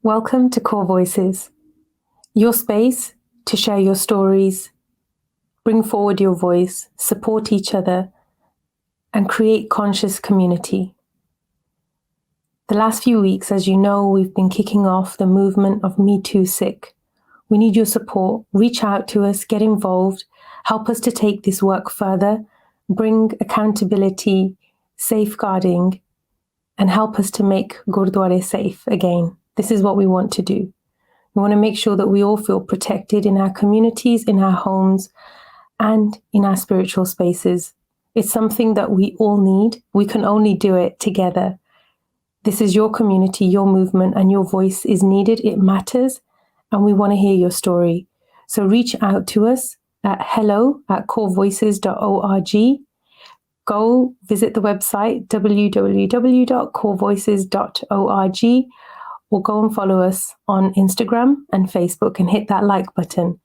Welcome to Core Voices, your space to share your stories, bring forward your voice, support each other, and create conscious community. The last few weeks, as you know, we've been kicking off the movement of Me Too Sikh. We need your support. Reach out to us, get involved, help us to take this work further, bring accountability, safeguarding, and help us to make Gurdwara safe again. This is what we want to do. We want to make sure that we all feel protected in our communities, in our homes, and in our spiritual spaces. It's something that we all need. We can only do it together. This is your community, your movement, and your voice is needed. It matters, and we want to hear your story. So reach out to us at hello@corevoices.org. Go visit the website www.corevoices.org, or go and follow us on Instagram and Facebook and hit that like button.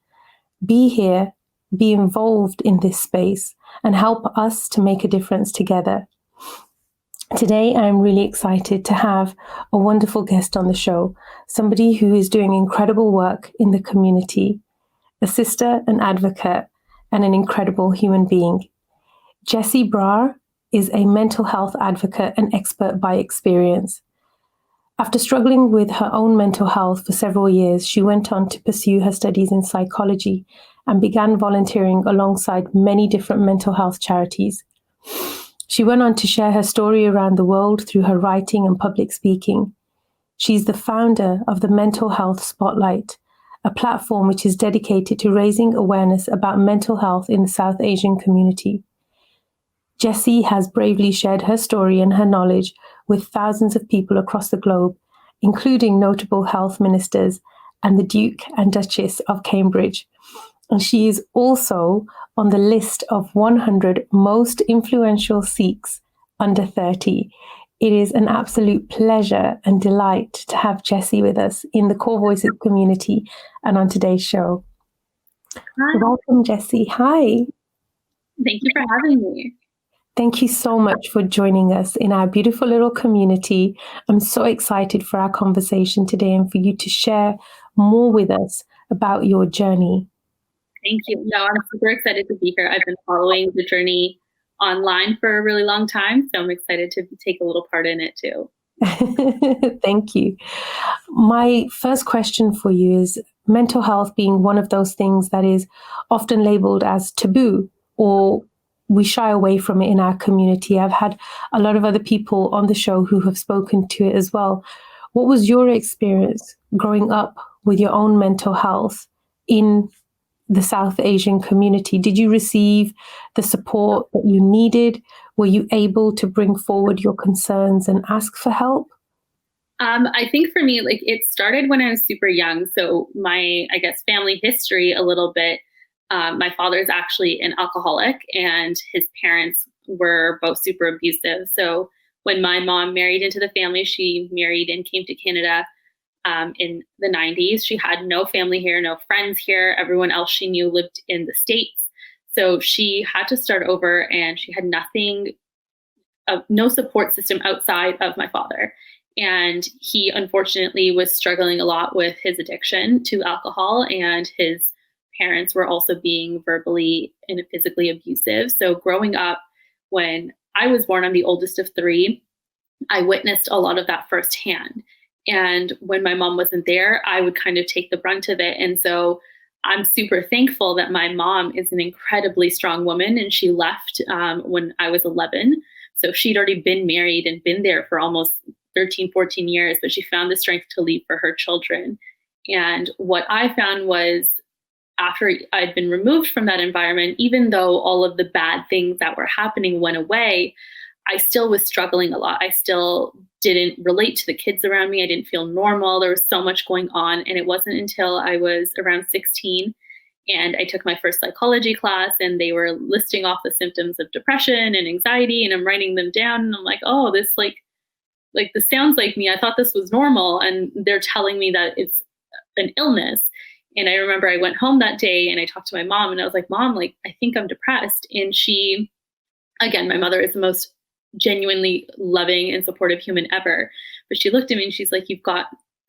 Be here, be involved in this space, and help us to make a difference together. Today, I'm really excited to have a wonderful guest on the show, somebody who is doing incredible work in the community, a sister, an advocate, and an incredible human being. Jessie Brar is a mental health advocate and expert by experience. After struggling with her own mental health for several years, she went on to pursue her studies in psychology and began volunteering alongside many different mental health charities. She went on to share her story around the world through her writing and public speaking. She's the founder of the Mental Health Spotlight, a platform which is dedicated to raising awareness about mental health in the South Asian community. Jessie has bravely shared her story and her knowledge with thousands of people across the globe, including notable health ministers and the Duke and Duchess of Cambridge. And she is also on the list of 100 most influential Sikhs under 30. It is an absolute pleasure and delight to have Jessie with us in the Core Voices community and on today's show. Hi. Welcome, Jessie. Hi. Thank you for having me. Thank you so much for joining us in our beautiful little community. I'm so excited for our conversation today and for you to share more with us about your journey. Thank you. No, I'm super excited to be here. I've been following the journey online for a really long time, so I'm excited to take a little part in it too. Thank you. My first question for you is mental health being one of those things that is often labeled as taboo, or we shy away from it in our community. I've had a lot of other people on the show who have spoken to it as well. What was your experience growing up with your own mental health in the South Asian community? Did you receive the support that you needed? Were you able to bring forward your concerns and ask for help? I think for me, it started when I was super young. So my, family history a little bit. My father's actually an alcoholic and his parents were both super abusive. So when my mom married into the family, she married and came to Canada in the 90s. She had no family here, no friends here. Everyone else she knew lived in the States. So she had to start over and she had nothing, no support system outside of my father. And he unfortunately was struggling a lot with his addiction to alcohol, and his parents were also being verbally and physically abusive. So growing up, when I was born, I'm the oldest of three, I witnessed a lot of that firsthand. And when my mom wasn't there, I would kind of take the brunt of it. And so I'm super thankful that my mom is an incredibly strong woman, and she left when I was 11. So she'd already been married and been there for almost 13, 14 years, but she found the strength to leave for her children. And what I found was, after I'd been removed from that environment, even though all of the bad things that were happening went away, I still was struggling a lot. I still didn't relate to the kids around me. I didn't feel normal. There was so much going on. And it wasn't until I was around 16 and I took my first psychology class, and they were listing off the symptoms of depression and anxiety, and I'm writing them down. And I'm like, oh, this this sounds like me. I thought this was normal. And they're telling me that it's an illness. And I remember I went home that day and I talked to my mom, and I was like, Mom, I think I'm depressed. And she, again, my mother is the most genuinely loving and supportive human ever. But she looked at me and she's like, you've got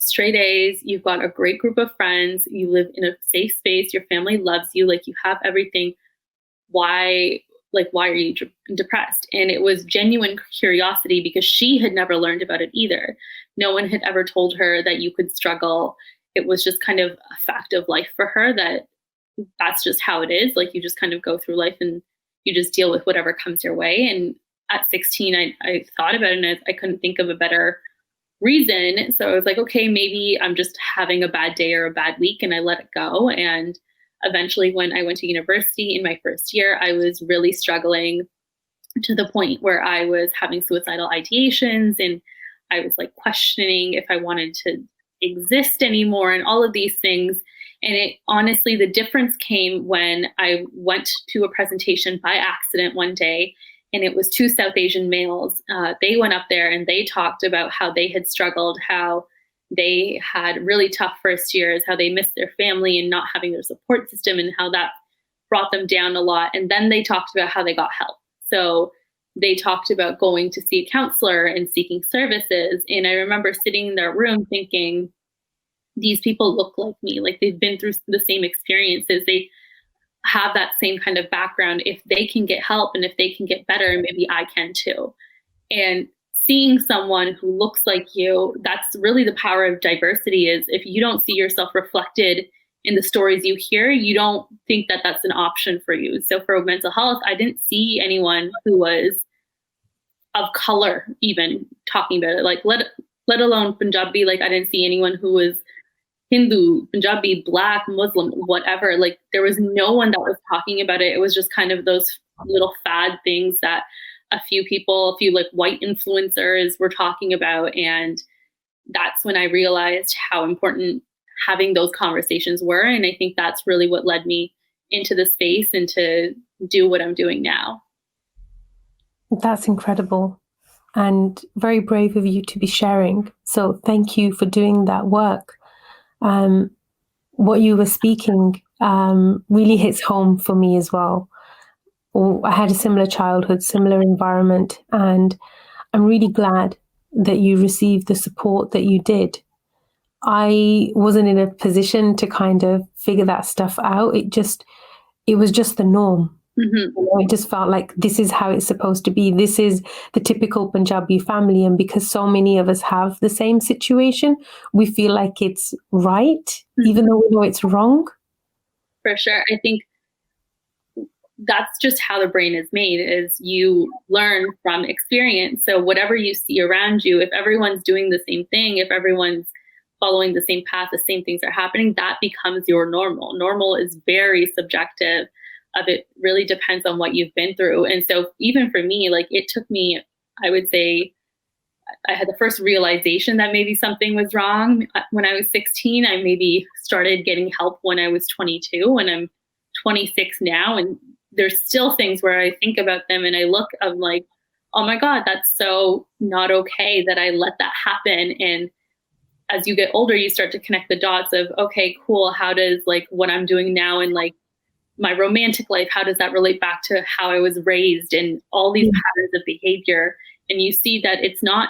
straight A's, you've got a great group of friends, you live in a safe space, your family loves you, like you have everything. Why, why are you depressed? And it was genuine curiosity because she had never learned about it either. No one had ever told her that you could struggle. It was just kind of a fact of life for her that that's just how it is. Like you just kind of go through life and you just deal with whatever comes your way. And at 16, I thought about it and I couldn't think of a better reason. So I was like, okay, maybe I'm just having a bad day or a bad week, and I let it go. And eventually, when I went to university in my first year, I was really struggling to the point where I was having suicidal ideations and I was like questioning if I wanted to exist anymore and all of these things. And it honestly, the difference came when I went to a presentation by accident one day, and it was two South Asian males. They went up there and they talked about how they had struggled, how they had really tough first years, how they missed their family and not having their support system, and how that brought them down a lot. And then they talked about how they got help. So they talked about going to see a counselor and seeking services. And I remember sitting in their room thinking, these people look like me, like they've been through the same experiences. They have that same kind of background. If they can get help and if they can get better, maybe I can too. And seeing someone who looks like you, that's really the power of diversity, is if you don't see yourself reflected in the stories you hear, you don't think that that's an option for you. So for mental health, I didn't see anyone who was of color even talking about it, like let alone Punjabi. Like I didn't see anyone who was Hindu, Punjabi, Black, Muslim, whatever. Like there was no one that was talking about it. It was just kind of those little fad things that a few like white influencers were talking about. And that's when I realized how important having those conversations were. And I think that's really what led me into the space and to do what I'm doing now. That's incredible and very brave of you to be sharing. So thank you for doing that work. What you were speaking really hits home for me as well. I had a similar childhood, similar environment, and I'm really glad that you received the support that you did. I wasn't in a position to kind of figure that stuff out. It was just the norm. Mm-hmm. It just felt like this is how it's supposed to be. This is the typical Punjabi family. And because so many of us have the same situation, we feel like it's right, Mm-hmm. even though we know it's wrong. For sure. I think that's just how the brain is made, is you learn from experience. So whatever you see around you, if everyone's doing the same thing, if everyone's following the same path, the same things are happening, that becomes your normal. Normal is very subjective. It really depends on what you've been through. And so even for me, like it took me, I would say, I had the first realization that maybe something was wrong when I was 16. I maybe started getting help when I was 22, and I'm 26 now. And there's still things where I think about them and I'm like, oh my God, that's so not okay that I let that happen. And as you get older, you start to connect the dots of, okay, cool. How does like what I'm doing now and like my romantic life, how does that relate back to how I was raised and all these patterns of behavior? And you see that it's not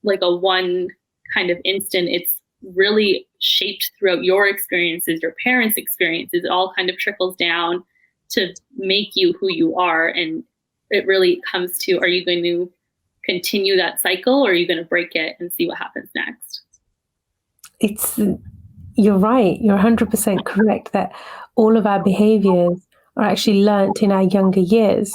like a one kind of instant. It's really shaped throughout your experiences, your parents' experiences. It all kind of trickles down to make you who you are. And it really comes to, are you going to continue that cycle, or are you going to break it and see what happens next? You're right. You're 100% correct that all of our behaviors are actually learnt in our younger years.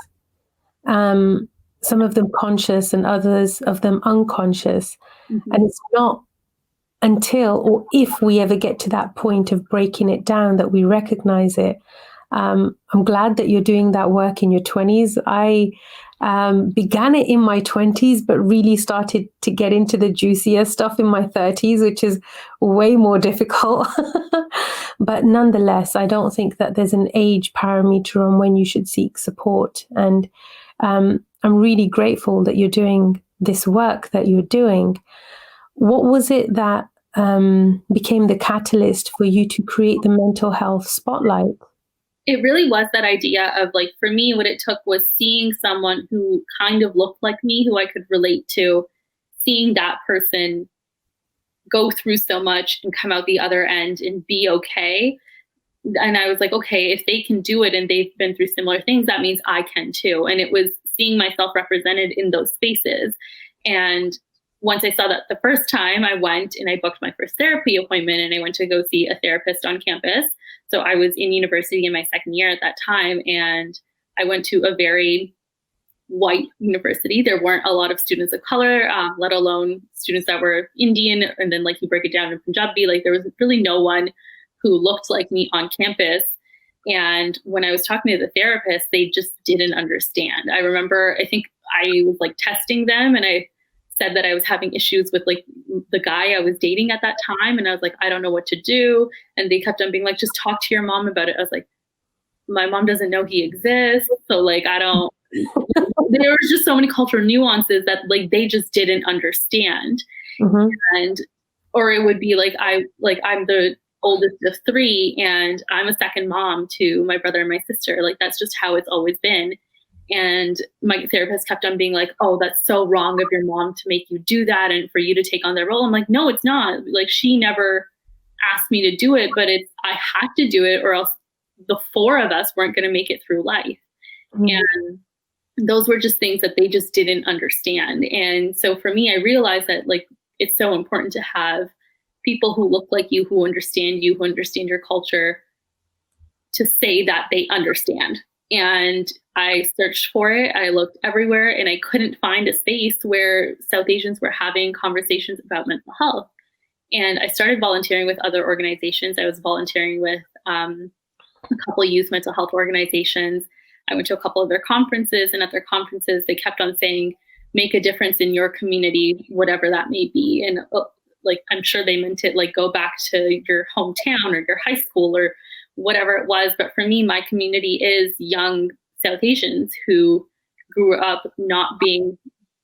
Some of them conscious and others of them unconscious. Mm-hmm. And it's not until or if we ever get to that point of breaking it down that we recognize it. I'm glad that you're doing that work in your 20s. I began it in my 20s, but really started to get into the juicier stuff in my 30s, which is way more difficult. But nonetheless, I don't think that there's an age parameter on when you should seek support. And I'm really grateful that you're doing this work that you're doing. What was it that became the catalyst for you to create the mental health spotlight? It really was that idea of like, for me, what it took was seeing someone who kind of looked like me, who I could relate to, seeing that person go through so much and come out the other end and be okay. And I was like, okay, if they can do it and they've been through similar things, that means I can too. And it was seeing myself represented in those spaces. And once I saw that the first time, I went and I booked my first therapy appointment, and I went to go see a therapist on campus. So I was in university in my second year at that time, and I went to a very white university. There weren't a lot of students of color, let alone students that were Indian. And then like you break it down in Punjabi, like there was really no one who looked like me on campus. And when I was talking to the therapist, they just didn't understand. I remember, I think I was like testing them, and I said that I was having issues with like the guy I was dating at that time. And I was like, I don't know what to do. And they kept on being like, just talk to your mom about it. I was like, my mom doesn't know he exists. So like, I don't, there was just so many cultural nuances that like, they just didn't understand. Mm-hmm. And, or it would be like, I'm the oldest of three, and I'm a second mom to my brother and my sister. Like, that's just how it's always been. And my therapist kept on being like, oh, that's so wrong of your mom to make you do that and for you to take on that role. I'm like, no, it's not. Like, she never asked me to do it, but I had to do it, or else the four of us weren't going to make it through life. Mm-hmm. And those were just things that they just didn't understand. And so for me, I realized that like, it's so important to have people who look like you, who understand your culture, to say that they understand. And I searched for it. I looked everywhere, and I couldn't find a space where South Asians were having conversations about mental health. And I started volunteering with other organizations. I was volunteering with a couple of youth mental health organizations. I went to a couple of their conferences, and at their conferences, they kept on saying, make a difference in your community, whatever that may be. And like, I'm sure they meant it like, go back to your hometown or your high school or whatever it was. But for me, my community is young South Asians who grew up not being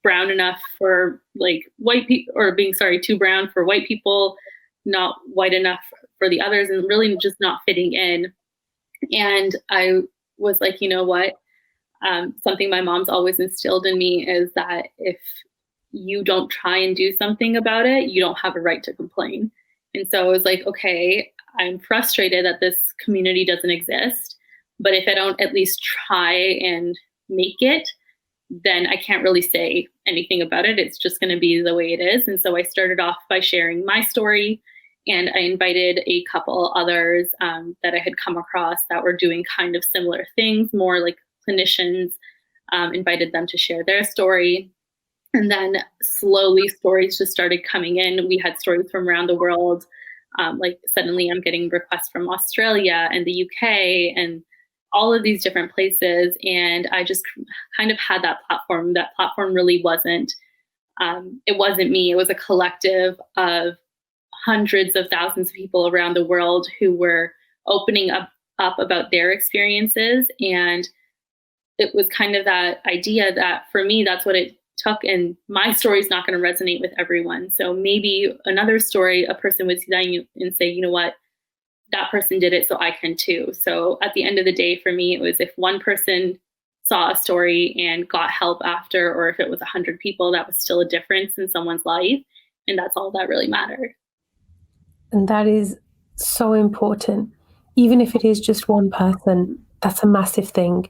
brown enough for like white people, or being, too brown for white people, not white enough for the others, and really just not fitting in. And I was like, you know what? Something my mom's always instilled in me is that if you don't try and do something about it, you don't have a right to complain. And so I was like, okay, I'm frustrated that this community doesn't exist, but if I don't at least try and make it, then I can't really say anything about it. It's just going to be the way it is. And so I started off by sharing my story, and I invited a couple others that I had come across that were doing kind of similar things, more like clinicians, invited them to share their story. And then slowly stories just started coming in. We had stories from around the world. Like suddenly I'm getting requests from Australia and the UK and all of these different places. And I just kind of had that platform. That platform really wasn't, it wasn't me. It was a collective of hundreds of thousands of people around the world who were opening up about their experiences. And it was kind of that idea that for me, that's what it took. And my story is not going to resonate with everyone. So maybe another story, a person would see that and say, you know what, that person did it, so I can too. So at the end of the day, for me, it was if one person saw a story and got help after, or if it was 100 people, that was still a difference in someone's life. And that's all that really mattered. And that is so important. Even if it is just one person, that's a massive thing.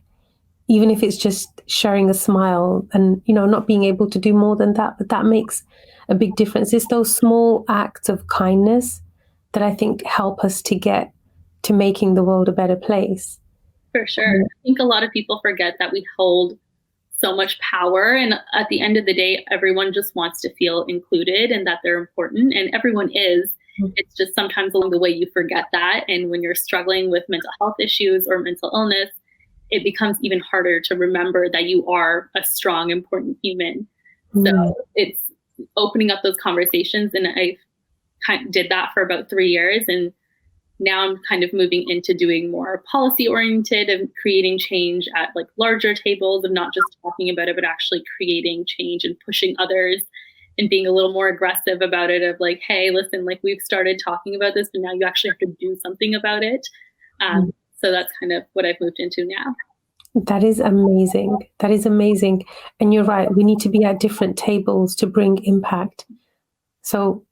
Even if it's just sharing a smile and, not being able to do more than that, but that makes a big difference. It's those small acts of kindness that I think help us to get to making the world a better place. For sure. I think a lot of people forget that we hold so much power. And at the end of the day, everyone just wants to feel included and that they're important. And everyone is. It's just sometimes along the way you forget that. And when you're struggling with mental health issues or mental illness, it becomes even harder to remember that you are a strong, important human. So it's opening up those conversations. And I kind of did that for about 3 years. And now I'm kind of moving into doing more policy oriented and creating change at like larger tables of not just talking about it, but actually creating change and pushing others and being a little more aggressive about it of like, hey, listen, like we've started talking about this, but now you actually have to do something about it. So that's kind of what I've moved into now. That is amazing. That is amazing. And you're right. We need to be at different tables to bring impact. So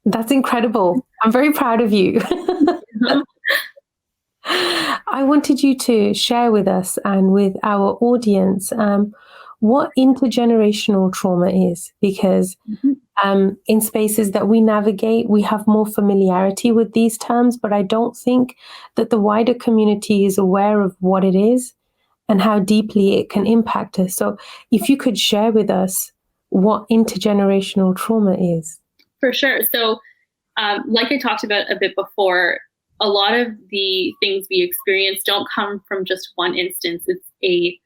That's incredible. I'm very proud of you. I wanted you to share with us and with our audience what intergenerational trauma is, because in spaces that we navigate, we have more familiarity with these terms, but I don't think that the wider community is aware of what it is and how deeply it can impact us. So if you could share with us what intergenerational trauma is. For sure. So, like I talked about a bit before, a lot of the things we experience don't come from just one instance. It's a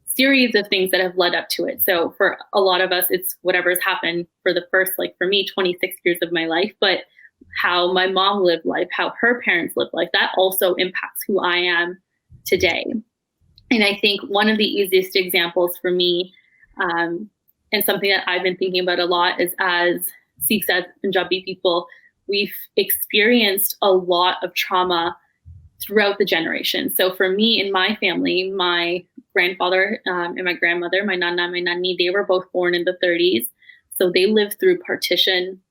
series of things that have led up to it. So for a lot of us, it's whatever's happened for the first, like for me, 26 years of my life, but how my mom lived life, how her parents lived life, that also impacts who I am today. And I think one of the easiest examples for me, and something that I've been thinking about a lot, is as Sikhs, as Punjabi people, we've experienced a lot of trauma throughout the generation. So for me and my family, my grandfather and my grandmother, my nana, my nani, they were both born in the 30s. So they lived through partition.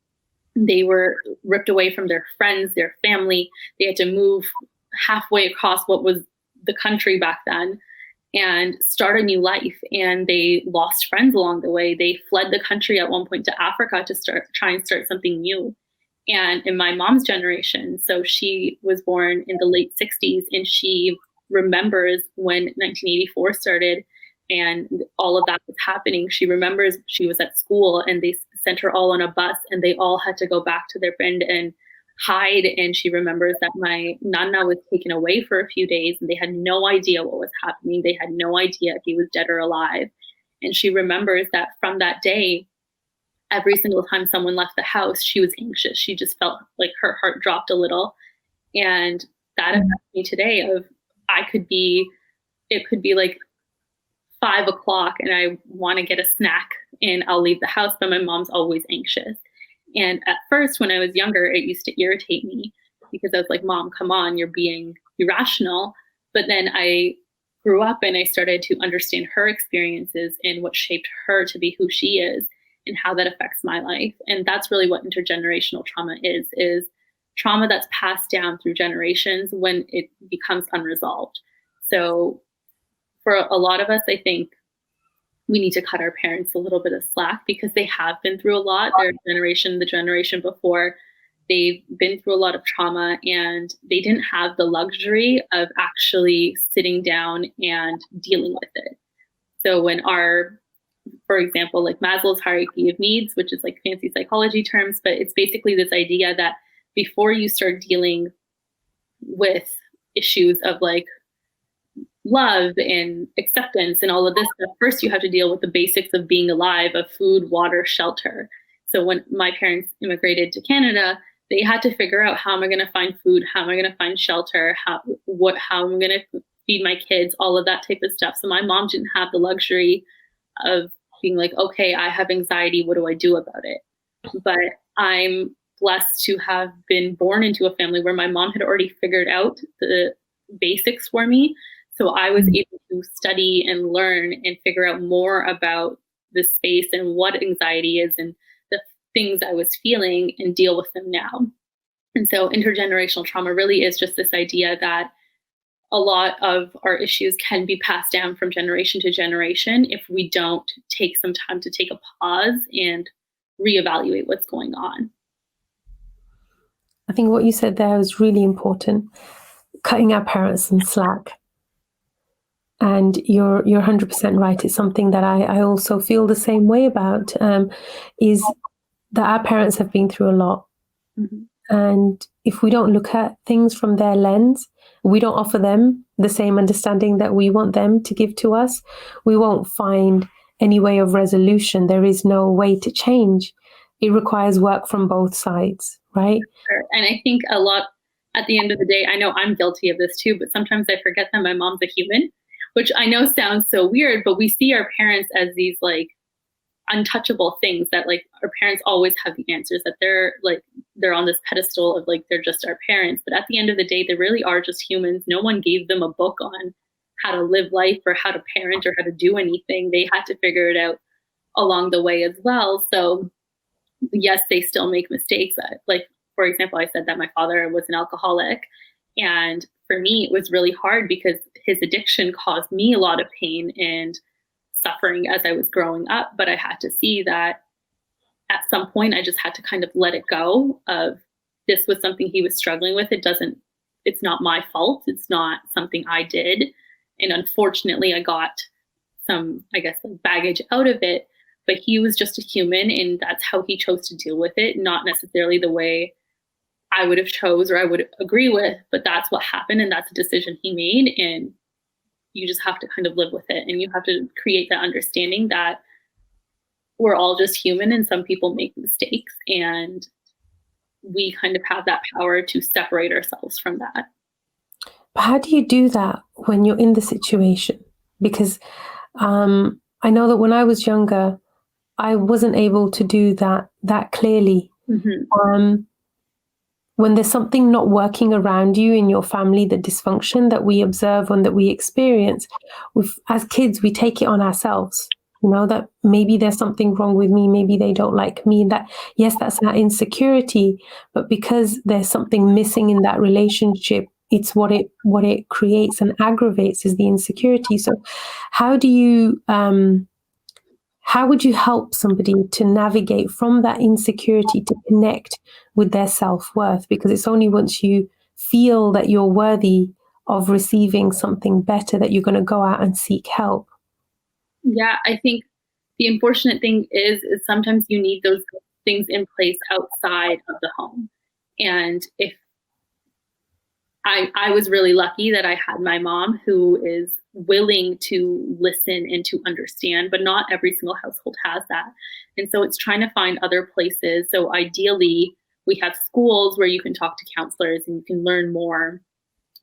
They were ripped away from their friends, their family. They had to move halfway across what was the country back then and start a new life. And they lost friends along the way. They fled the country at one point to Africa to try and start something new. And in my mom's generation, so she was born in the late 60s, and she remembers when 1984 started and all of that was happening. She remembers she was at school and they sent her all on a bus and they all had to go back to their friend and hide. And she remembers that my nana was taken away for a few days and they had no idea what was happening. They had no idea if he was dead or alive. And she remembers that from that day, every single time someone left the house, she was anxious. She just felt like her heart dropped a little. And that affects me today. It could be like 5 o'clock and I want to get a snack and I'll leave the house, but my mom's always anxious. And at first, when I was younger, it used to irritate me because I was like, Mom, come on, you're being irrational. But then I grew up and I started to understand her experiences and what shaped her to be who she is and how that affects my life. And that's really what intergenerational trauma is trauma that's passed down through generations when it becomes unresolved. So for a lot of us, I think we need to cut our parents a little bit of slack because they have been through a lot. Their generation, the generation before, they've been through a lot of trauma and they didn't have the luxury of actually sitting down and dealing with it. So when for example, like Maslow's hierarchy of needs, which is like fancy psychology terms, but it's basically this idea that before you start dealing with issues of like love and acceptance and all of this stuff, first you have to deal with the basics of being alive, of food, water, shelter. So when my parents immigrated to Canada, they had to figure out, how am I going to find food? How am I going to find shelter? How am I going to feed my kids? All of that type of stuff. So my mom didn't have the luxury of being like, okay, I have anxiety. What do I do about it? But I'm blessed to have been born into a family where my mom had already figured out the basics for me. So I was able to study and learn and figure out more about the space and what anxiety is and the things I was feeling and deal with them now. And so intergenerational trauma really is just this idea that a lot of our issues can be passed down from generation to generation if we don't take some time to take a pause and reevaluate what's going on. I think what you said there was really important, cutting our parents some slack. And you're 100% right. It's something that I also feel the same way about, is that our parents have been through a lot. Mm-hmm. And if we don't look at things from their lens, we don't offer them the same understanding that we want them to give to us, we won't find any way of resolution. There is no way to change. It requires work from both sides, right? Sure. And I think a lot, at the end of the day, I know I'm guilty of this too, but sometimes I forget that my mom's a human, which I know sounds so weird, but we see our parents as these like untouchable things that like our parents always have the answers, that they're on this pedestal of like, they're just our parents. But at the end of the day, they really are just humans. No one gave them a book on how to live life or how to parent or how to do anything. They had to figure it out along the way as well. So yes, they still make mistakes. Like, for example, I said that my father was an alcoholic. And for me, it was really hard because his addiction caused me a lot of pain and suffering as I was growing up. But I had to see that at some point, I just had to kind of let it go of this was something he was struggling with. It's not my fault. It's not something I did. And unfortunately, I got some, I guess, like baggage out of it. But he was just a human, and that's how he chose to deal with it, not necessarily the way I would have chose or I would agree with, but that's what happened and that's a decision he made. And you just have to kind of live with it. And you have to create that understanding that we're all just human and some people make mistakes, and we kind of have that power to separate ourselves from that. But how do you do that when you're in the situation? Because I know that when I was younger, I wasn't able to do that clearly. Mm-hmm. When there's something not working around you in your family, the dysfunction that we observe and that we experience, as kids, we take it on ourselves. That maybe there's something wrong with me, maybe they don't like me. That, yes, that's that insecurity, but because there's something missing in that relationship, it's what it creates and aggravates is the insecurity. So how do you how would you help somebody to navigate from that insecurity to connect with their self-worth? Because it's only once you feel that you're worthy of receiving something better that you're going to go out and seek help. Yeah, I think the unfortunate thing is sometimes you need those things in place outside of the home. And if I was really lucky that I had my mom who is willing to listen and to understand, but not every single household has that. And so it's trying to find other places. So ideally, we have schools where you can talk to counselors and you can learn more.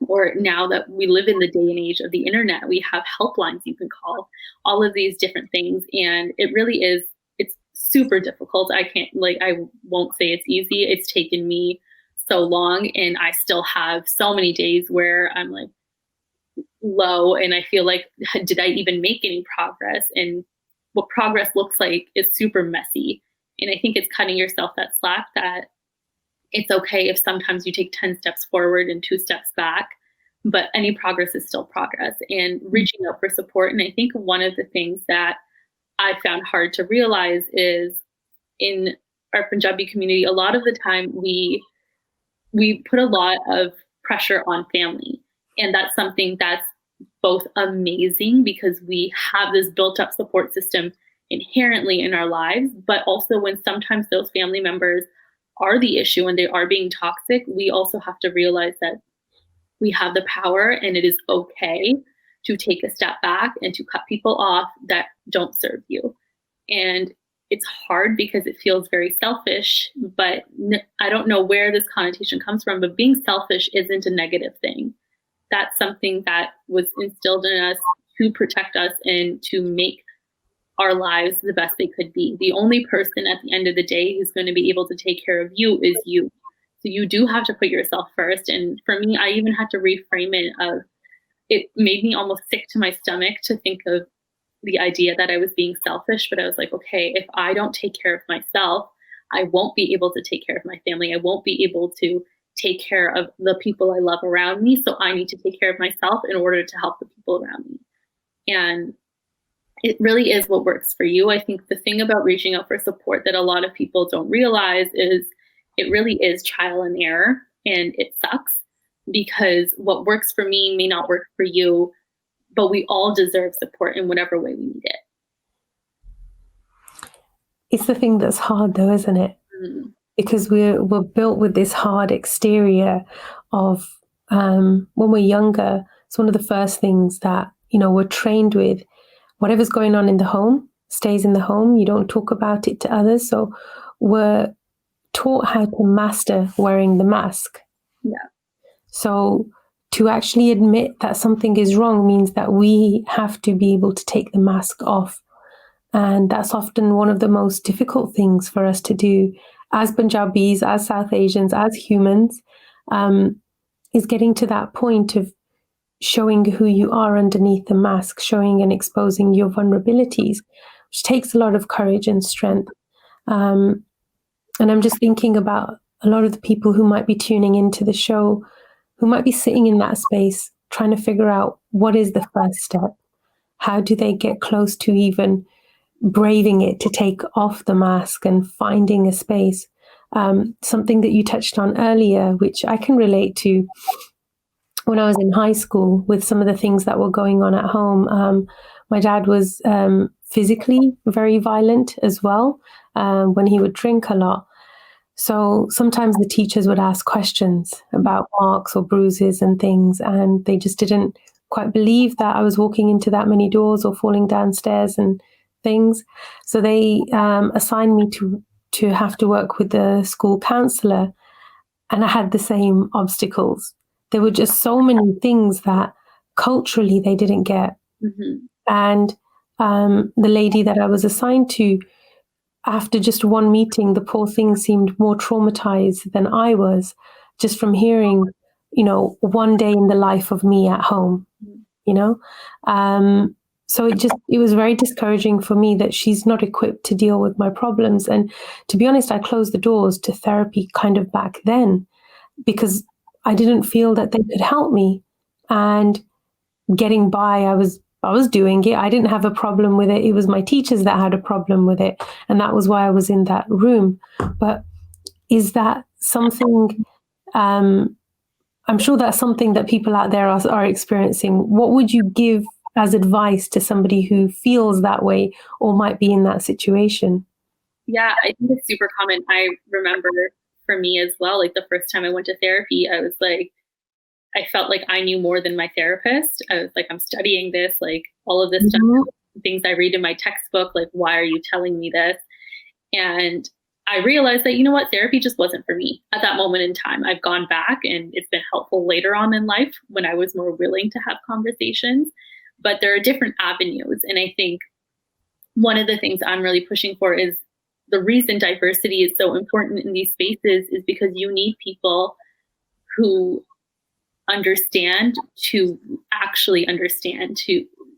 Or now that we live in the day and age of the internet, we have helplines you can call, all of these different things. And it really is, it's super difficult. I won't say it's easy. It's taken me so long, and I still have so many days where I'm like low and I feel like, did I even make any progress? And what progress looks like is super messy. And I think it's cutting yourself that slack that it's okay if sometimes you take 10 steps forward and 2 steps back, but any progress is still progress, and reaching out for support. And I think one of the things that I found hard to realize is in our Punjabi community, a lot of the time we put a lot of pressure on family. And that's something that's both amazing because we have this built up support system inherently in our lives, but also when sometimes those family members are the issue and they are being toxic, we also have to realize that we have the power and it is okay to take a step back and to cut people off that don't serve you. And it's hard because it feels very selfish, but I don't know where this connotation comes from, but being selfish isn't a negative thing. That's something that was instilled in us to protect us and to make our lives the best they could be. The only person at the end of the day who's going to be able to take care of you is you. So you do have to put yourself first. And for me, I even had to reframe it made me almost sick to my stomach to think of the idea that I was being selfish, but I was like, okay, if I don't take care of myself, I won't be able to take care of my family. I won't be able to take care of the people I love around me. So I need to take care of myself in order to help the people around me. And it really is what works for you. I think the thing about reaching out for support that a lot of people don't realize is it really is trial and error, and it sucks because what works for me may not work for you, but we all deserve support in whatever way we need it. It's the thing that's hard though, isn't it? Mm. Because we're built with this hard exterior of when we're younger, it's one of the first things that, we're trained with. Whatever's going on in the home stays in the home. You don't talk about it to others. So we're taught how to master wearing the mask. Yeah. So to actually admit that something is wrong means that we have to be able to take the mask off. And that's often one of the most difficult things for us to do as Punjabis, as South Asians, as humans, is getting to that point of showing who you are underneath the mask, showing and exposing your vulnerabilities, which takes a lot of courage and strength. And I'm just thinking about a lot of the people who might be tuning into the show, who might be sitting in that space, trying to figure out what is the first step? How do they get close to even braving it to take off the mask and finding a space? Something that you touched on earlier, which I can relate to when I was in high school with some of the things that were going on at home. My dad was physically very violent as well when he would drink a lot. So sometimes the teachers would ask questions about marks or bruises and things, and they just didn't quite believe that I was walking into that many doors or falling downstairs and things. So they assigned me to have to work with the school counselor, and I had the same obstacles. There were just so many things that culturally they didn't get. Mm-hmm. And the lady that I was assigned to, after just one meeting, the poor thing seemed more traumatized than I was, just from hearing, one day in the life of me at home, So it was very discouraging for me that she's not equipped to deal with my problems. And to be honest, I closed the doors to therapy kind of back then because I didn't feel that they could help me. And getting by, I was doing it. I didn't have a problem with it. It was my teachers that had a problem with it. And that was why I was in that room. But is that something, I'm sure that's something that people out there are experiencing. What would you give as advice to somebody who feels that way or might be in that situation? Yeah, I think it's super common. I remember for me as well, like the first time I went to therapy, I was like, I felt like I knew more than my therapist. I was like, I'm studying this, like all of this stuff, things I read in my textbook, like, why are you telling me this? And I realized that, therapy just wasn't for me at that moment in time. I've gone back and it's been helpful later on in life when I was more willing to have conversations, but there are different avenues. And I think one of the things I'm really pushing for is the reason diversity is so important in these spaces is because you need people who understand to actually understand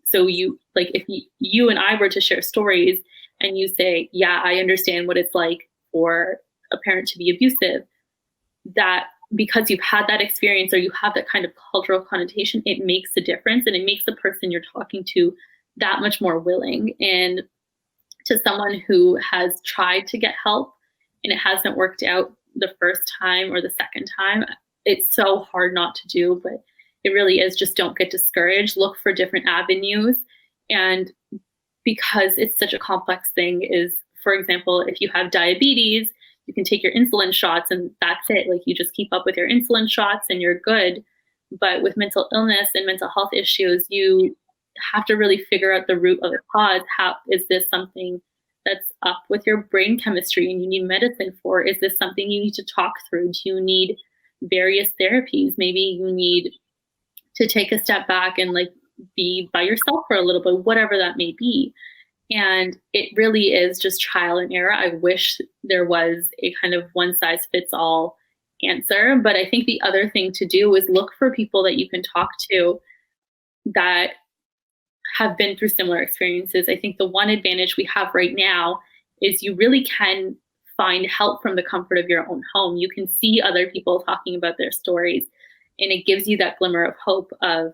so you, like, if you and I were to share stories and you say, yeah, I understand what it's like for a parent to be abusive, that because you've had that experience or you have that kind of cultural connotation, it makes a difference and it makes the person you're talking to that much more willing. And to someone who has tried to get help and it hasn't worked out the first time or the second time, it's so hard not to do, but it really is. Just don't get discouraged. Look for different avenues. And because it's such a complex thing is, for example, if you have diabetes, you can take your insulin shots and that's it. Like you just keep up with your insulin shots and you're good. But with mental illness and mental health issues, you have to really figure out the root of the cause. How is this something that's up with your brain chemistry and you need medicine for? Is this something you need to talk through? Do you need various therapies? Maybe you need to take a step back and like be by yourself for a little bit, whatever that may be. And it really is just trial and error. I wish there was a kind of one size fits all answer. But I think the other thing to do is look for people that you can talk to that have been through similar experiences. I think the one advantage we have right now is you really can find help from the comfort of your own home. You can see other people talking about their stories, and it gives you that glimmer of hope of,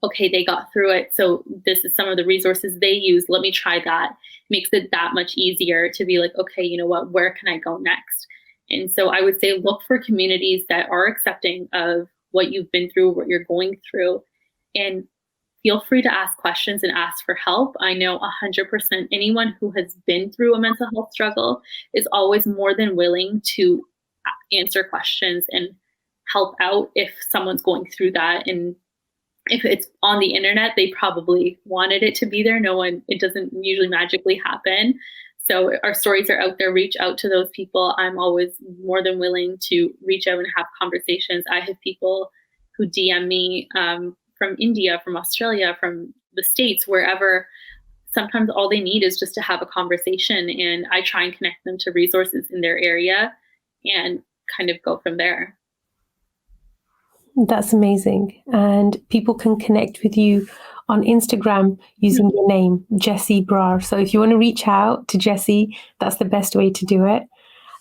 okay, they got through it. So this is some of the resources they use. Let me try that. It makes it that much easier to be like, okay, you know what, where can I go next? And so I would say look for communities that are accepting of what you've been through, what you're going through, and feel free to ask questions and ask for help. I know 100% anyone who has been through a mental health struggle is always more than willing to answer questions and help out if someone's going through that. And if it's on the internet, they probably wanted it to be there. It doesn't usually magically happen. So our stories are out there. Reach out to those people. I'm always more than willing to reach out and have conversations. I have people who DM me from India, from Australia, from the States, wherever. Sometimes all they need is just to have a conversation, and I try and connect them to resources in their area and kind of go from there. That's amazing. And people can connect with you on Instagram using your name, Jessie Brar. So if you want to reach out to Jessie, that's the best way to do it.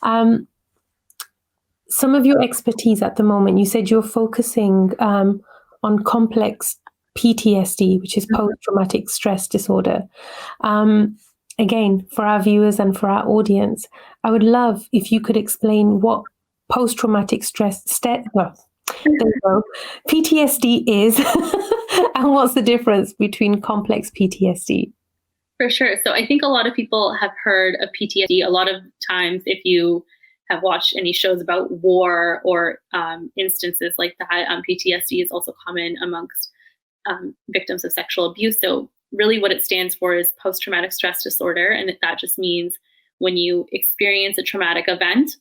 Some of your expertise at the moment, you said you're focusing on complex PTSD, which is post-traumatic stress disorder. Again, for our viewers and for our audience, I would love if you could explain what post-traumatic PTSD is and what's the difference between complex PTSD. For sure. So I think a lot of people have heard of PTSD. A lot of times, if you have watched any shows about war or instances like that, PTSD is also common amongst victims of sexual abuse. So really what it stands for is post-traumatic stress disorder. And that just means when you experience a traumatic event,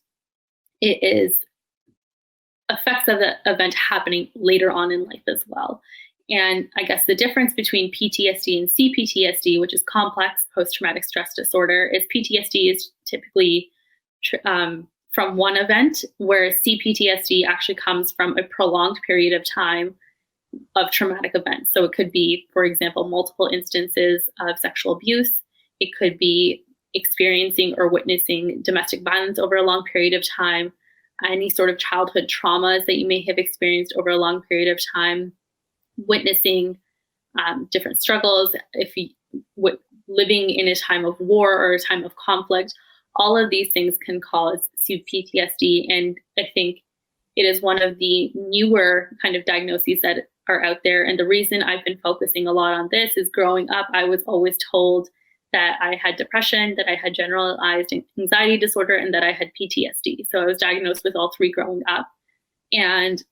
it is effects of the event happening later on in life as well. And I guess the difference between PTSD and CPTSD, which is complex post-traumatic stress disorder, is PTSD is typically from one event, whereas CPTSD actually comes from a prolonged period of time of traumatic events. So it could be, for example, multiple instances of sexual abuse. It could be experiencing or witnessing domestic violence over a long period of time, any sort of childhood traumas that you may have experienced over a long period of time, witnessing different struggles, if you living in a time of war or a time of conflict. All of these things can cause PTSD, and I think it is one of the newer kind of diagnoses that are out there. And the reason I've been focusing a lot on this is growing up, I was always told that I had depression, that I had generalized anxiety disorder, and that I had PTSD. So I was diagnosed with all three growing up. And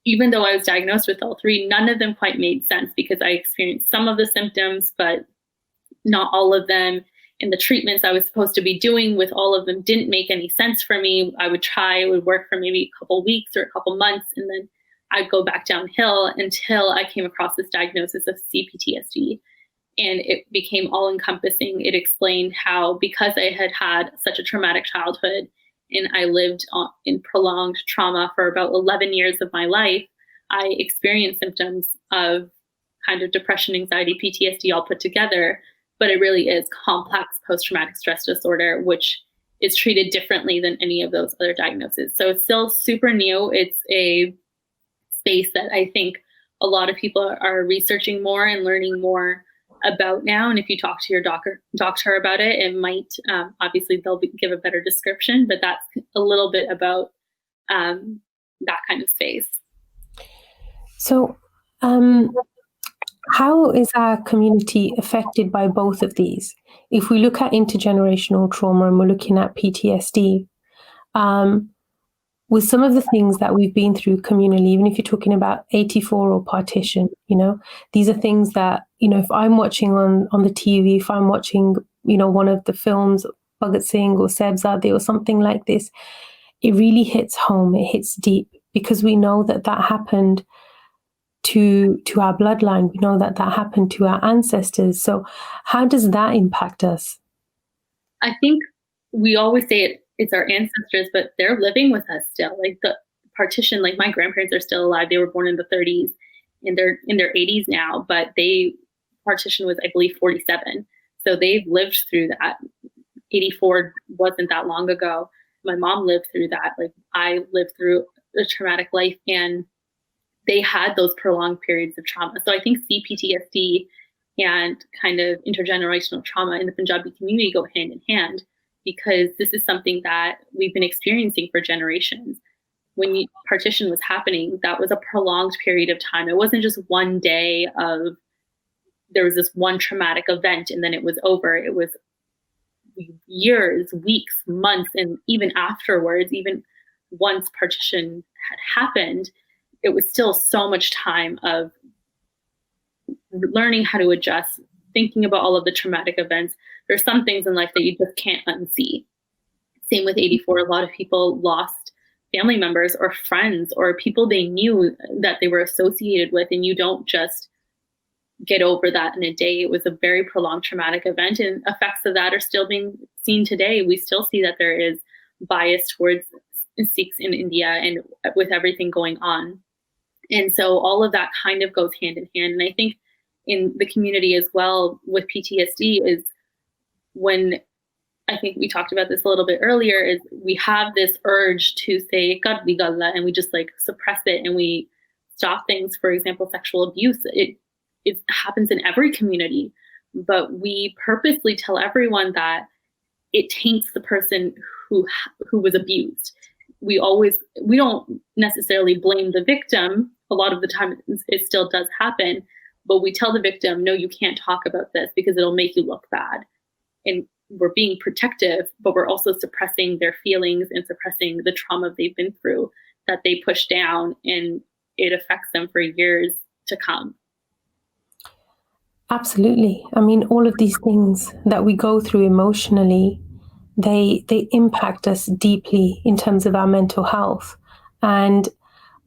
even though I was diagnosed with all three, none of them quite made sense because I experienced some of the symptoms, but not all of them. And the treatments I was supposed to be doing with all of them didn't make any sense for me. I would try, it would work for maybe a couple weeks or a couple months, and then I'd go back downhill until I came across this diagnosis of CPTSD. And it became all encompassing. It explained how, because I had had such a traumatic childhood and I lived in prolonged trauma for about 11 years of my life, I experienced symptoms of kind of depression, anxiety, PTSD all put together. But it really is complex post-traumatic stress disorder, which is treated differently than any of those other diagnoses. So it's still super new. It's a space that I think a lot of people are researching more and learning more about now. And if you talk to your doctor about it, it might, obviously they'll give a better description, but that's a little bit about that kind of space. So, how is our community affected by both of these? If we look at intergenerational trauma and we're looking at PTSD, with some of the things that we've been through communally, even if you're talking about 84 or partition, these are things that, if I'm watching on the TV, if I'm watching, one of the films, Bhagat Singh or Sebzade or something like this, it really hits home, it hits deep, because we know that happened to our bloodline. We know that happened to our ancestors. So how does that impact us? I think we always say it's our ancestors, but they're living with us still. Like the partition, like my grandparents are still alive. They were born in the 30s and they're in their 80s now, but partition was, I believe, 47. So they've lived through that. 84 wasn't that long ago. My mom lived through that. Like I lived through a traumatic life, and they had those prolonged periods of trauma. So I think CPTSD and kind of intergenerational trauma in the Punjabi community go hand in hand, because this is something that we've been experiencing for generations. When partition was happening, that was a prolonged period of time. It wasn't just one day of, there was this one traumatic event and then it was over. It was years, weeks, months, and even afterwards, even once partition had happened, it was still so much time of learning how to adjust, thinking about all of the traumatic events. There's some things in life that you just can't unsee. Same with 84. A lot of people lost family members or friends or people they knew that they were associated with, and you don't just get over that in a day. It was a very prolonged traumatic event, and effects of that are still being seen today. We still see that there is bias towards Sikhs in India and with everything going on. And so all of that kind of goes hand in hand. And I think in the community as well with PTSD is when I think we talked about this a little bit earlier, is we have this urge to say "Kadvi galla," and we just like suppress it and we stop things. For example, sexual abuse. It happens in every community, but we purposely tell everyone that it taints the person who was abused. We don't necessarily blame the victim. A lot of the time it still does happen, but we tell the victim, no, you can't talk about this because it'll make you look bad. And we're being protective, but we're also suppressing their feelings and suppressing the trauma they've been through that they push down, and it affects them for years to come. Absolutely. I mean, all of these things that we go through emotionally, they impact us deeply in terms of our mental health. And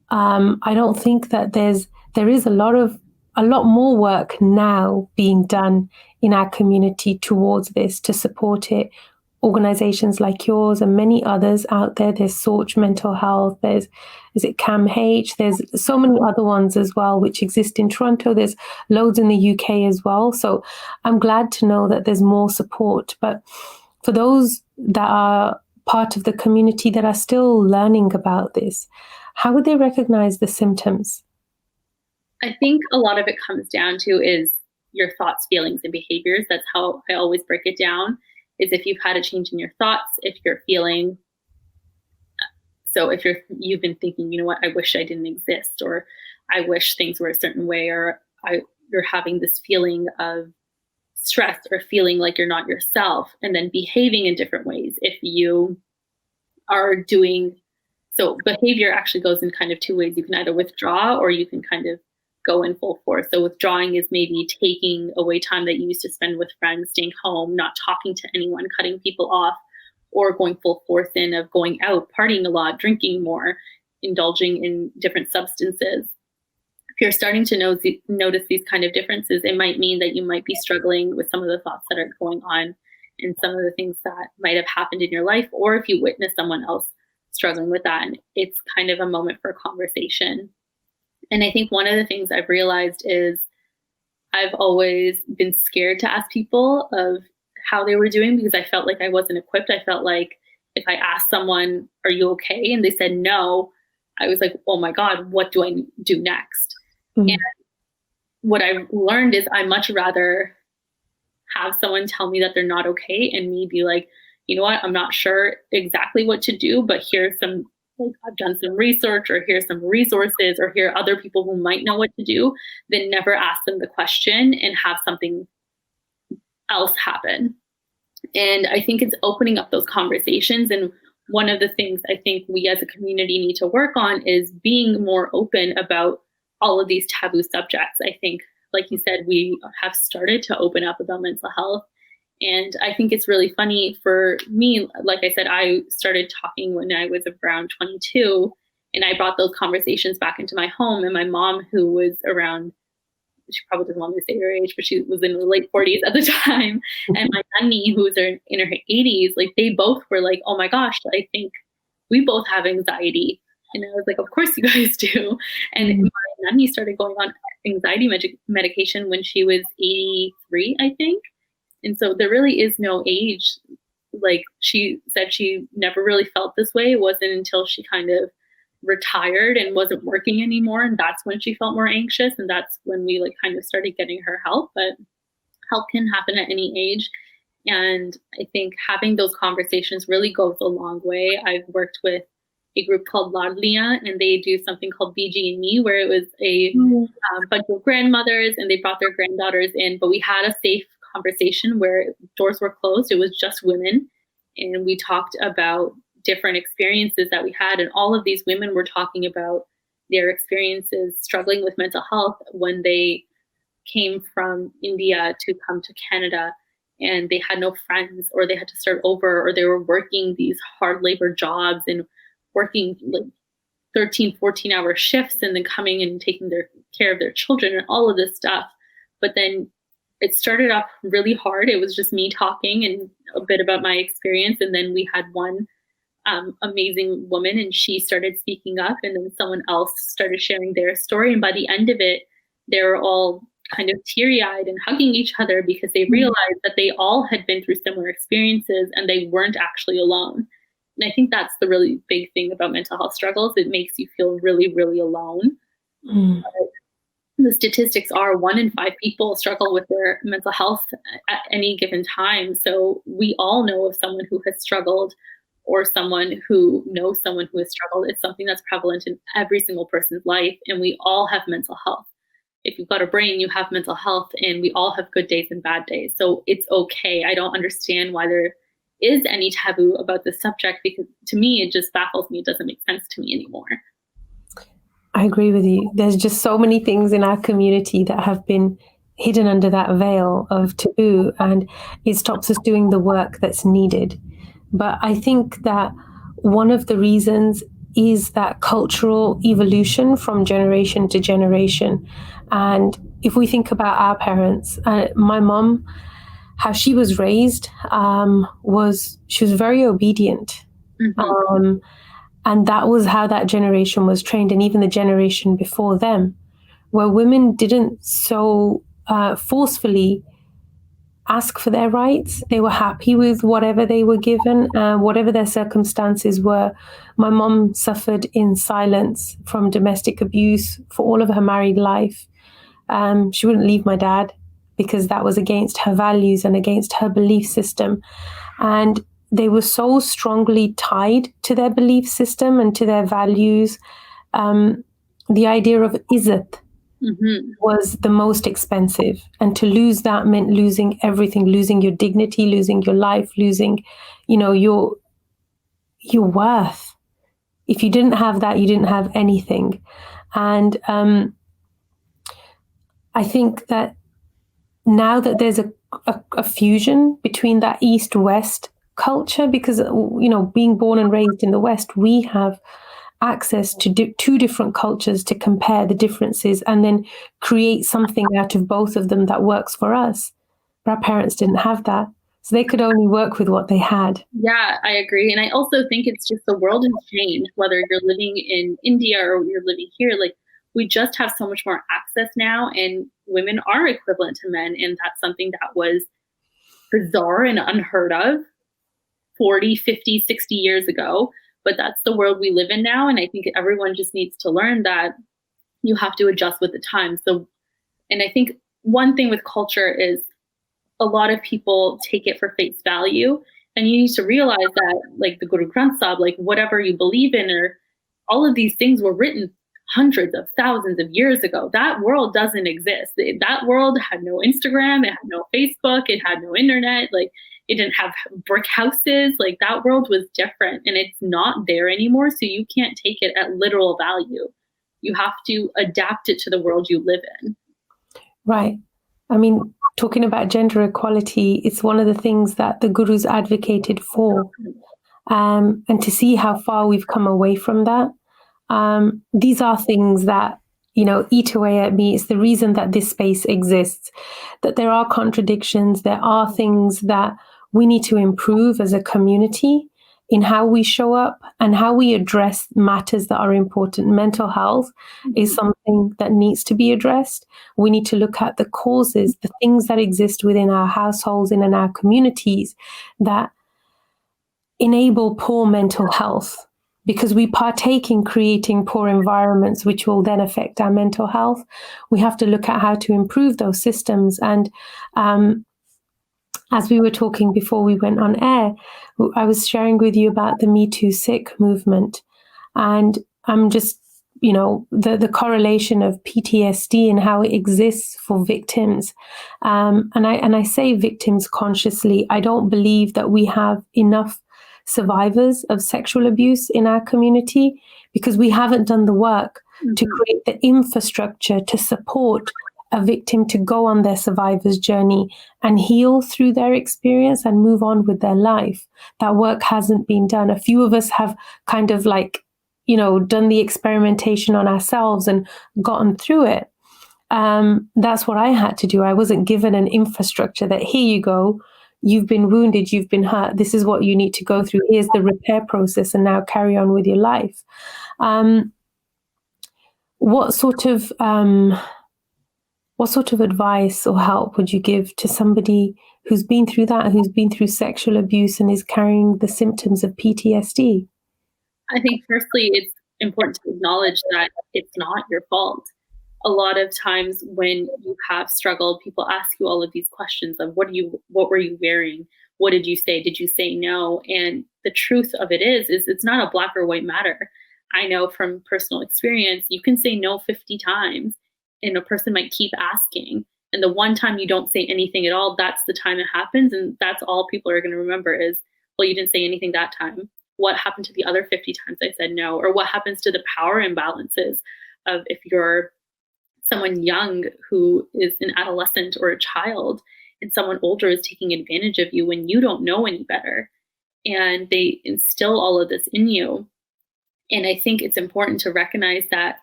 I don't think that there is a lot more work now being done in our community towards this, to support it. Organizations like yours and many others out there. There's Sorch Mental Health. Is it CAMH? There's so many other ones as well, which exist in Toronto. There's loads in the UK as well. So I'm glad to know that there's more support. But for those that are part of the community that are still learning about this, how would they recognize the symptoms? I think a lot of it comes down to is your thoughts, feelings, and behaviors. That's how I always break it down, is if you've had a change in your thoughts, if you're feeling, so if you've been thinking, you know what, I wish I didn't exist, or I wish things were a certain way, or you're having this feeling of stress or feeling like you're not yourself, and then behaving in different ways. If you are doing, so behavior actually goes in kind of two ways. You can either withdraw or you can kind of go in full force. So withdrawing is maybe taking away time that you used to spend with friends, staying home, not talking to anyone, cutting people off, or going full force in of going out, partying a lot, drinking more, indulging in different substances. If you're starting to notice these kind of differences, it might mean that you might be struggling with some of the thoughts that are going on and some of the things that might have happened in your life, or if you witness someone else struggling with that, and it's kind of a moment for conversation. And I think one of the things I've realized is I've always been scared to ask people of how they were doing, because I felt like I wasn't equipped. I felt like if I asked someone, are you okay? And they said no, I was like, oh my God, what do I do next? Mm-hmm. And what I learned is I much rather have someone tell me that they're not okay and me be like, you know what, I'm not sure exactly what to do, but here's some, like, I've done some research, or here's some resources, or here are other people who might know what to do, then never ask them the question and have something else happen. And I think it's opening up those conversations. And one of the things I think we as a community need to work on is being more open about all of these taboo subjects. I think, like you said, we have started to open up about mental health. And I think it's really funny for me. Like I said, I started talking when I was around 22, and I brought those conversations back into my home. And my mom, who was around, she probably doesn't want me to say her age, but she was in the late 40s at the time. And my nanny, who was in her 80s, like they both were like, oh my gosh, I think we both have anxiety. And I was like, of course you guys do. And my nanny started going on anxiety medication when she was 83, I think. And so there really is no age. Like she said, she never really felt this way. It wasn't until she kind of retired and wasn't working anymore, and that's when she felt more anxious, and that's when we like kind of started getting her help. But help can happen at any age, and I think having those conversations really goes a long way. I've worked with a group called Ladliya, and they do something called BG&E, where it was a bunch of grandmothers, and they brought their granddaughters in, but we had a safe conversation where doors were closed. It was just women, and we talked about different experiences that we had, and all of these women were talking about their experiences struggling with mental health when they came from India to come to Canada, and they had no friends, or they had to start over, or they were working these hard labor jobs and working like 13, 14-hour shifts, and then coming and taking care of their children and all of this stuff. But then it started off really hard. It was just me talking and a bit about my experience, and then we had one amazing woman, and she started speaking up, and then someone else started sharing their story, and by the end of it, they were all kind of teary-eyed and hugging each other because they realized that they all had been through similar experiences and they weren't actually alone. And I think that's the really big thing about mental health struggles. It makes you feel really, really alone. Mm. The statistics are 1 in 5 people struggle with their mental health at any given time. So we all know of someone who has struggled or someone who knows someone who has struggled. It's something that's prevalent in every single person's life, and we all have mental health. If you've got a brain, you have mental health, and we all have good days and bad days. So it's okay. I don't understand why there is any taboo about this subject, because to me, it just baffles me. It doesn't make sense to me anymore. I agree with you. There's just so many things in our community that have been hidden under that veil of taboo, and it stops us doing the work that's needed. But I think that one of the reasons is that cultural evolution from generation to generation. And if we think about our parents, my mom, how she was raised, she was very obedient. Mm-hmm. And that was how that generation was trained, and even the generation before them, where women didn't so forcefully ask for their rights. They were happy with whatever they were given, whatever their circumstances were. My mom suffered in silence from domestic abuse for all of her married life. She wouldn't leave my dad because that was against her values and against her belief system. And they were so strongly tied to their belief system and to their values. The idea of izzat was the most expensive. And to lose that meant losing everything, losing your dignity, losing your life, losing, your worth. If you didn't have that, you didn't have anything. And I think that now that there's a fusion between that East-West culture, because being born and raised in the West, we have access to two different cultures to compare the differences and then create something out of both of them that works for us. But our parents didn't have that, so they could only work with what they had. Yeah, I agree. And I also think it's just the world has changed, whether you're living in India or you're living here. Like, we just have so much more access now, and women are equivalent to men, and that's something that was bizarre and unheard of 40, 50, 60 years ago. But that's the world we live in now. And I think everyone just needs to learn that you have to adjust with the times. So, and I think one thing with culture is a lot of people take it for face value. And you need to realize that, like the Guru Granth Sahib, like whatever you believe in, or all of these things were written hundreds of thousands of years ago. That world doesn't exist. That world had no Instagram, it had no Facebook, it had no internet. Like, it didn't have brick houses. Like, that world was different, and it's not there anymore. So you can't take it at literal value. You have to adapt it to the world you live in. Right. I mean, talking about gender equality, it's one of the things that the gurus advocated for. And to see how far we've come away from that. These are things that, eat away at me. It's the reason that this space exists, that there are contradictions. There are things that we need to improve as a community in how we show up and how we address matters that are important. Mental health is something that needs to be addressed. We need to look at the causes, the things that exist within our households and in our communities that enable poor mental health, because we partake in creating poor environments, which will then affect our mental health. We have to look at how to improve those systems. And as we were talking before we went on air, I was sharing with you about the Me Too Sikh movement. And I'm just, the correlation of PTSD and how it exists for victims. And I say victims consciously. I don't believe that we have enough survivors of sexual abuse in our community, because we haven't done the work to create the infrastructure to support a victim to go on their survivor's journey and heal through their experience and move on with their life. That work hasn't been done. A few of us have kind of done the experimentation on ourselves and gotten through it. That's what I had to do. I wasn't given an infrastructure that, here you go, you've been wounded, you've been hurt, this is what you need to go through, here's the repair process, and now carry on with your life. What sort what sort of advice or help would you give to somebody who's been through that, who's been through sexual abuse and is carrying the symptoms of PTSD? I think firstly, it's important to acknowledge that it's not your fault. A lot of times when you have struggled, people ask you all of these questions of what were you wearing? What did you say? Did you say no? And the truth of it is it's not a black or white matter. I know from personal experience, you can say no 50 times and a person might keep asking. And the one time you don't say anything at all, that's the time it happens. And that's all people are going to remember is, well, you didn't say anything that time. What happened to the other 50 times I said no? Or what happens to the power imbalances of if you're someone young who is an adolescent or a child and someone older is taking advantage of you when you don't know any better, and they instill all of this in you. And I think it's important to recognize that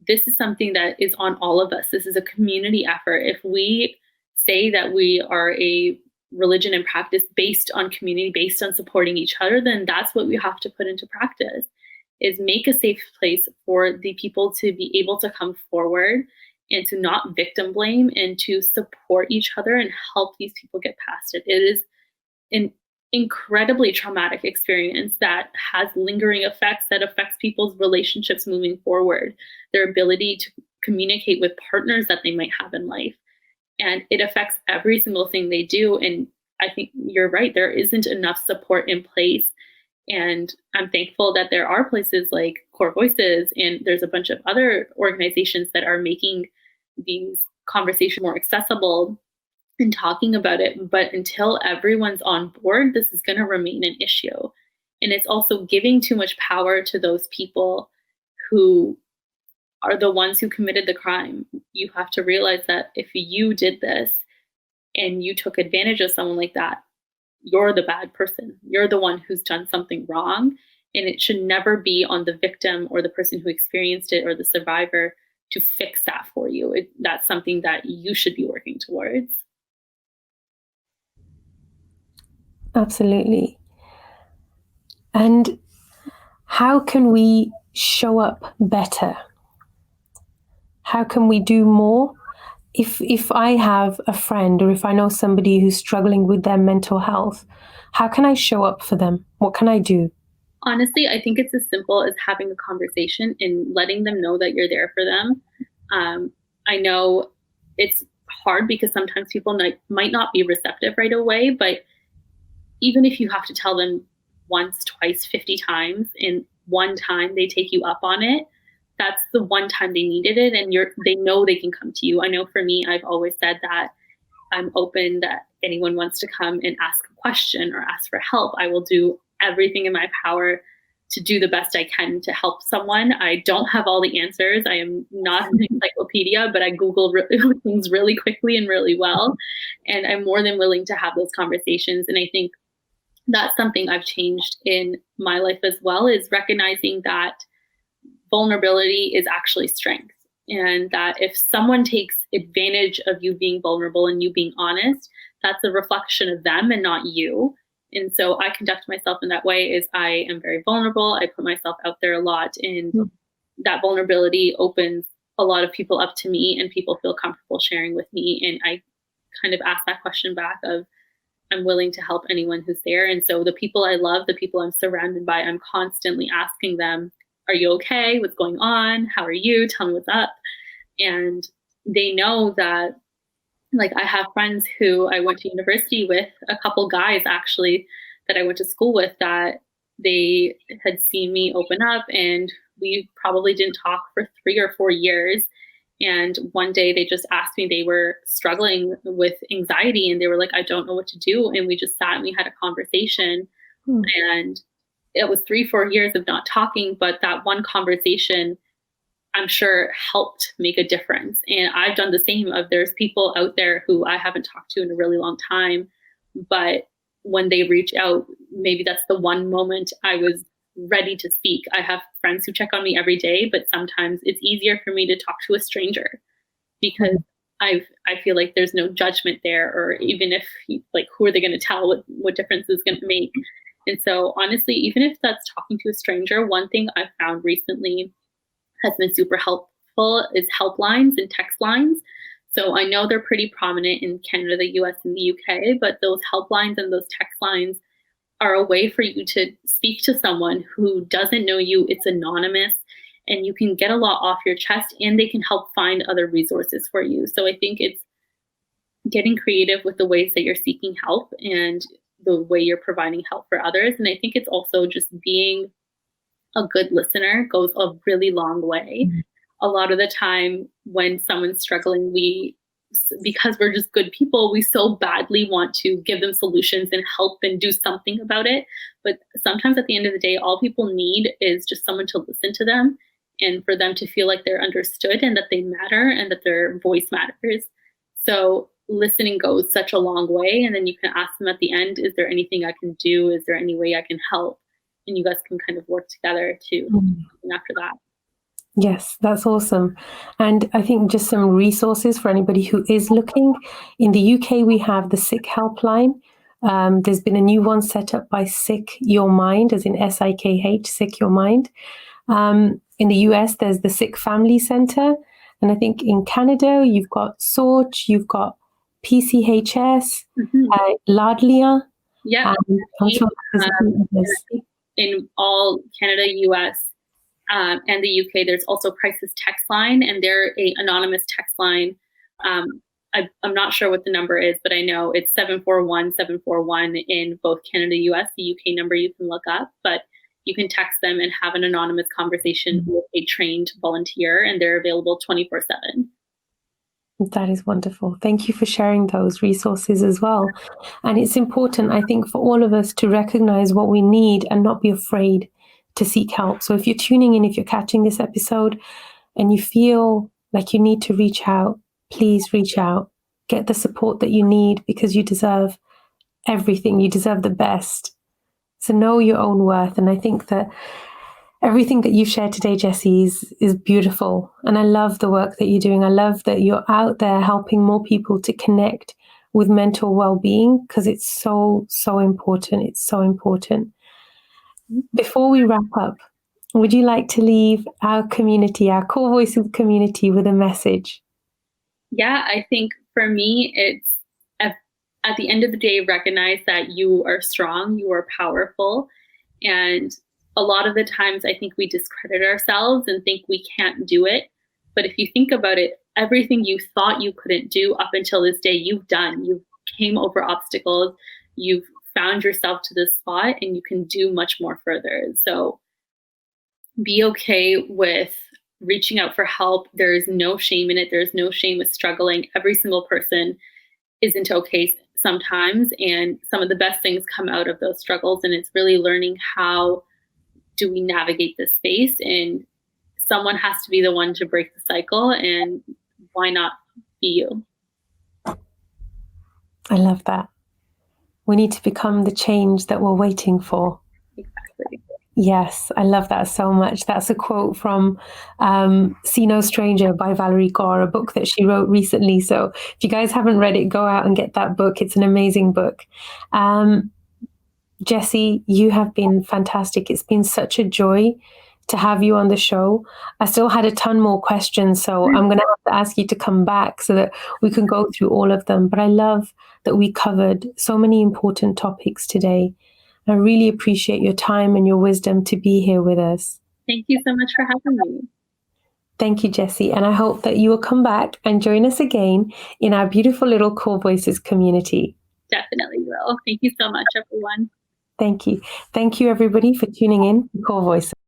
this is something that is on all of us. This is a community effort. If we say that we are a religion and practice based on community, based on supporting each other, then that's what we have to put into practice, is make a safe place for the people to be able to come forward and to not victim blame and to support each other and help these people get past it. It is an incredibly traumatic experience that has lingering effects that affects people's relationships moving forward, their ability to communicate with partners that they might have in life. And it affects every single thing they do. And I think you're right, there isn't enough support in place. And I'm thankful that there are places like Core Voices, and there's a bunch of other organizations that are making these conversations more accessible and talking about it. But until everyone's on board, this is going to remain an issue. And it's also giving too much power to those people who are the ones who committed the crime. You have to realize that if you did this and you took advantage of someone like that, you're the bad person. You're the one who's done something wrong. And it should never be on the victim or the person who experienced it or the survivor to fix that for you. That's something that you should be working towards. Absolutely. And how can we show up better? How can we do more? If I have a friend or if I know somebody who's struggling with their mental health, how can I show up for them? What can I do? Honestly, I think it's as simple as having a conversation and letting them know that you're there for them. I know it's hard because sometimes people might not be receptive right away, but even if you have to tell them once, twice, 50 times, and one time they take you up on it, that's the one time they needed it, and they know they can come to you. I know for me, I've always said that I'm open, that anyone wants to come and ask a question or ask for help, I will do everything in my power to do the best I can to help someone. I don't have all the answers. I am not an encyclopedia, but I Google things really quickly and really well. And I'm more than willing to have those conversations. And I think that's something I've changed in my life as well, is recognizing that vulnerability is actually strength. And that if someone takes advantage of you being vulnerable and you being honest, that's a reflection of them and not you. And so I conduct myself in that way, is I am very vulnerable. I put myself out there a lot, and that vulnerability opens a lot of people up to me, and people feel comfortable sharing with me. And I kind of ask that question back of, I'm willing to help anyone who's there. And so the people I love, the people I'm surrounded by, I'm constantly asking them, are you okay? What's going on? How are you? Tell me what's up. And they know that, like, I have friends who I went to university with, a couple guys actually that I went to school with, that they had seen me open up, and we probably didn't talk for 3 or 4 years. And one day they just asked me, they were struggling with anxiety, and they were like, I don't know what to do. And we just sat and we had a conversation. And it was 3-4 years of not talking, but that one conversation, I'm sure, helped make a difference. And I've done the same. There's people out there who I haven't talked to in a really long time, but when they reach out, maybe that's the one moment I was ready to speak. I have friends who check on me every day, but sometimes it's easier for me to talk to a stranger because I feel like there's no judgment there, or even if, like, who are they going to tell what difference is going to make? And so honestly, even if that's talking to a stranger, one thing I've found recently has been super helpful is helplines and text lines. So I know they're pretty prominent in Canada, the US, and the UK, but those helplines and those text lines are a way for you to speak to someone who doesn't know you. It's anonymous, and you can get a lot off your chest, and they can help find other resources for you. So I think it's getting creative with the ways that you're seeking help and the way you're providing help for others. And I think it's also just being a good listener goes a really long way. A lot of the time when someone's struggling, because we're just good people, we so badly want to give them solutions and help and do something about it. But sometimes at the end of the day, all people need is just someone to listen to them and for them to feel like they're understood and that they matter and that their voice matters. So listening goes such a long way. And then you can ask them at the end, is there anything I can do? Is there any way I can help? And you guys can kind of work together to after that. Yes, that's awesome. And I think just some resources for anybody who is looking. In the UK, we have the Sikh helpline. There's been a new one set up by Sikh Your Mind, as in SIKH, Sikh Your Mind. In the US, there's the Sikh Family Center. And I think in Canada, you've got SORT, you've got PCHS, Ladlia. Yeah. I'm sure in all Canada, US, and the UK, there's also Crisis Text Line, and they're a anonymous text line. I'm not sure what the number is, but I know it's 741-741 in both Canada, US. The UK number you can look up, but you can text them and have an anonymous conversation with a trained volunteer, and they're available 24/7. That is wonderful. Thank you for sharing those resources as well. And it's important, I think, for all of us to recognize what we need and not be afraid to seek help. So if you're tuning in, if you're catching this episode and you feel like you need to reach out, please reach out. Get the support that you need because you deserve everything. You deserve the best. So know your own worth. And I think that everything that you've shared today, Jessie, is beautiful. And I love the work that you're doing. I love that you're out there helping more people to connect with mental well-being because it's so, so important. It's so important. Before we wrap up, would you like to leave our community, our Core Voices community, with a message? Yeah, I think for me, it's at the end of the day, recognize that you are strong, you are powerful. And a lot of the times I think we discredit ourselves and think we can't do it. But if you think about it, everything you thought you couldn't do up until this day, you've done. You've came over obstacles. You've found yourself to this spot and you can do much more further. So be okay with reaching out for help. There's no shame in it. There's no shame with struggling. Every single person isn't okay sometimes. And some of the best things come out of those struggles. And it's really learning how do we navigate this space, and someone has to be the one to break the cycle, and why not be you? I love that. We need to become the change that we're waiting for. Exactly. Yes, I love that so much. That's a quote from See No Stranger by Valerie Kaur, a book that she wrote recently. So if you guys haven't read it, go out and get that book. It's an amazing book. Jessie, you have been fantastic. It's been such a joy to have you on the show. I still had a ton more questions, so I'm going to have to ask you to come back so that we can go through all of them. But I love that we covered so many important topics today. I really appreciate your time and your wisdom to be here with us. Thank you so much for having me. Thank you, Jessie. And I hope that you will come back and join us again in our beautiful little Core Voices community. Definitely will. Thank you so much, everyone. Thank you. Thank you, everybody, for tuning in to Core Voices.